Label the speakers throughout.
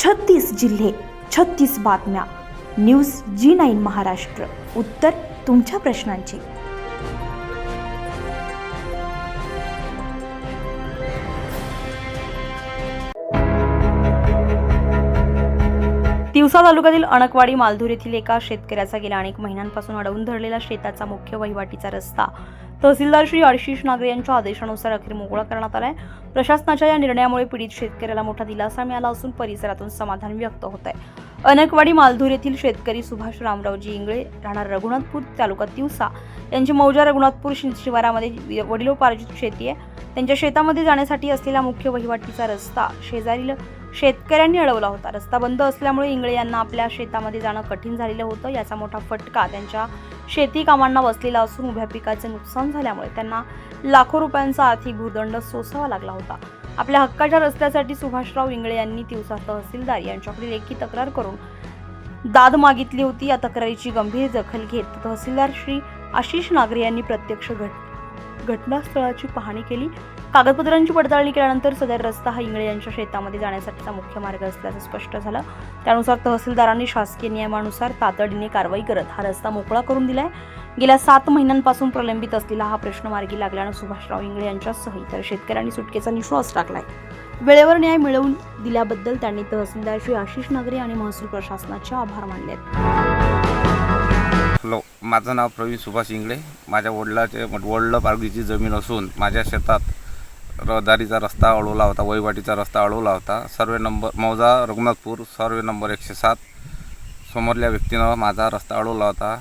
Speaker 1: 36 जिल्हे, 36 बातम्या. News G9 Maharashtra. उत्तर तुमच्या प्रश्नांची. तिवसा तालुक्यातील अणकवाडी मालधुर येथील एका शेतकऱ्याचा गेल्या अनेक महिन्यांपासून अडवून धरलेला शेताचा मुख्य वहिवाटीचा रस्ता तहसीलदार श्री आशिष नागरे यांच्या आदेशानुसार अखेर मोकळा करण्यात आलाय. प्रशासनाच्या या निर्णयामुळे पीडित शेतकऱ्याला मोठा दिलासा मिळाला असून परिसरातून समाधान व्यक्त होत आहे. अणकवाडी मालधुर येथील शेतकरी सुभाष रामरावजी इंगळे राहणार रघुनाथपूर तालुका तिवसा यांची मौजा रघुनाथपूर शिवारामध्ये वडिलोपार्जित शेती आहे. त्यांच्या शेतामध्ये जाण्यासाठी असलेला मुख्य वहिवाटीचा रस्ता शेजारील शेतकऱ्यांनी अडवला होता. रस्ता बंद असल्यामुळे इंगळे यांना आपल्या शेतामध्ये जाणं कठीण झालेलं होतं. याचा मोठा फटका त्यांच्या शेती कामांना बसलेला असून उभ्या पिकाचे नुकसान झाल्यामुळे त्यांना लाखो रुपयांचा आर्थिक भूर्दंड सोसावा लागला होता. आपल्या हक्काच्या रस्त्यासाठी सुभाषराव इंगळे यांनी तिवसा तहसीलदार यांच्याकडे लेखी तक्रार करून दाद मागितली होती. या तक्रारीची गंभीर दखल घेत तहसीलदार श्री आशिष नागरे यांनी प्रत्यक्ष घटनास्थळाची पाहणी केली. कागदपत्रांची पडताळणी केल्यानंतर सदर रस्ता हा इंगळे यांच्या शेतामध्ये जाण्यासाठीचा मुख्य मार्ग असल्याचं स्पष्ट झालं. त्यानुसार तहसीलदारांनी शासकीय नियमानुसार तातडीने कारवाई करत हा रस्ता मोकळा करून दिलाय. गेल्या 7 महिन्यांपासून प्रलंबित असलेला हा प्रश्न मार्गी लागल्यानं सुभाषराव इंगळे यांच्यासह इतर शेतकऱ्यांनी सुटकेचा निश्वास टाकलाय. वेळेवर न्याय मिळवून दिल्याबद्दल त्यांनी तहसीलदार श्री आशिष नागरे आणि महसूल प्रशासनाचे आभार मानले.
Speaker 2: हॅलो, माझं नाव प्रवीण सुभाष इंगळे. माझ्या वडील पारगीची जमीन असून माझ्या शेतात रहदारीचा रस्ता अडवला होता, वहिवाटीचा रस्ता अडवला होता. सर्वे नंबर मौजा रघुनाथपूर, सर्वे नंबर 107. समोरल्या व्यक्तीनं माझा रस्ता अडवला होता.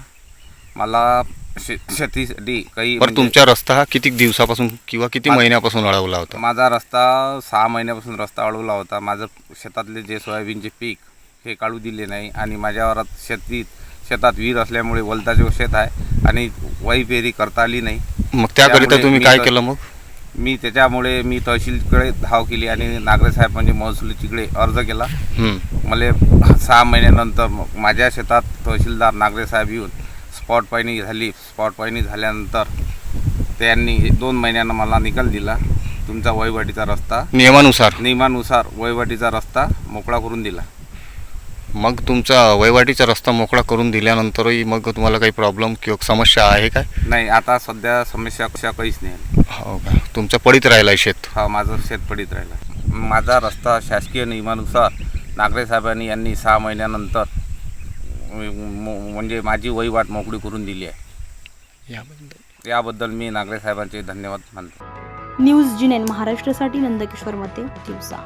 Speaker 2: मला शेतीसाठी काही
Speaker 3: तुमचा रस्ता हा किती दिवसापासून किंवा किती महिन्यापासून अडवला होता?
Speaker 2: माझा रस्ता 6 महिन्यापासून रस्ता अडवला होता. माझं शेतातले जे सोयाबीनचे पीक हे काढू दिले नाही आणि माझ्या शेतात विहीर असल्यामुळे वलताचे शेत आहे आणि वही पेरी करता आली नाही.
Speaker 3: मग त्याकरिता तुम्ही काय केलं? मग
Speaker 2: त्याच्यामुळे मी तहसीलकडे धाव केली आणि नागरे साहेब म्हणजे महसूलचीकडे अर्ज केला. मला 6 महिन्यानंतर माझ्या शेतात तहसीलदार नागरे साहेब येऊन स्पॉट पाहणी झाली. स्पॉट पाहणी झाल्यानंतर त्यांनी 2 महिन्यांना मला निकाल दिला. तुमचा वहिवाटीचा रस्ता नियमानुसार वहिवाटीचा रस्ता मोकळा करून दिला.
Speaker 3: मग तुमचा वहिवाटीचा रस्ता मोकळा करून दिल्यानंतरही मग तुम्हाला काही प्रॉब्लेम किंवा समस्या आहे काय?
Speaker 2: नाही, आता सध्या समस्या काहीच नाही.
Speaker 3: हो का? तुमचं पडीत राहिला आहे शेत?
Speaker 2: हा, माझं शेत पडीत राहिला. माझा रस्ता शासकीय नियमानुसार नागरे साहेबांनी यांनी 6 महिन्यानंतर म्हणजे माझी वहिवाट मोकळी करून दिली आहे. याबद्दल मी नागरे साहेबांचे धन्यवाद मानतो.
Speaker 1: न्यूज G9 महाराष्ट्रासाठी नंदकिशोर मते, तिवसा.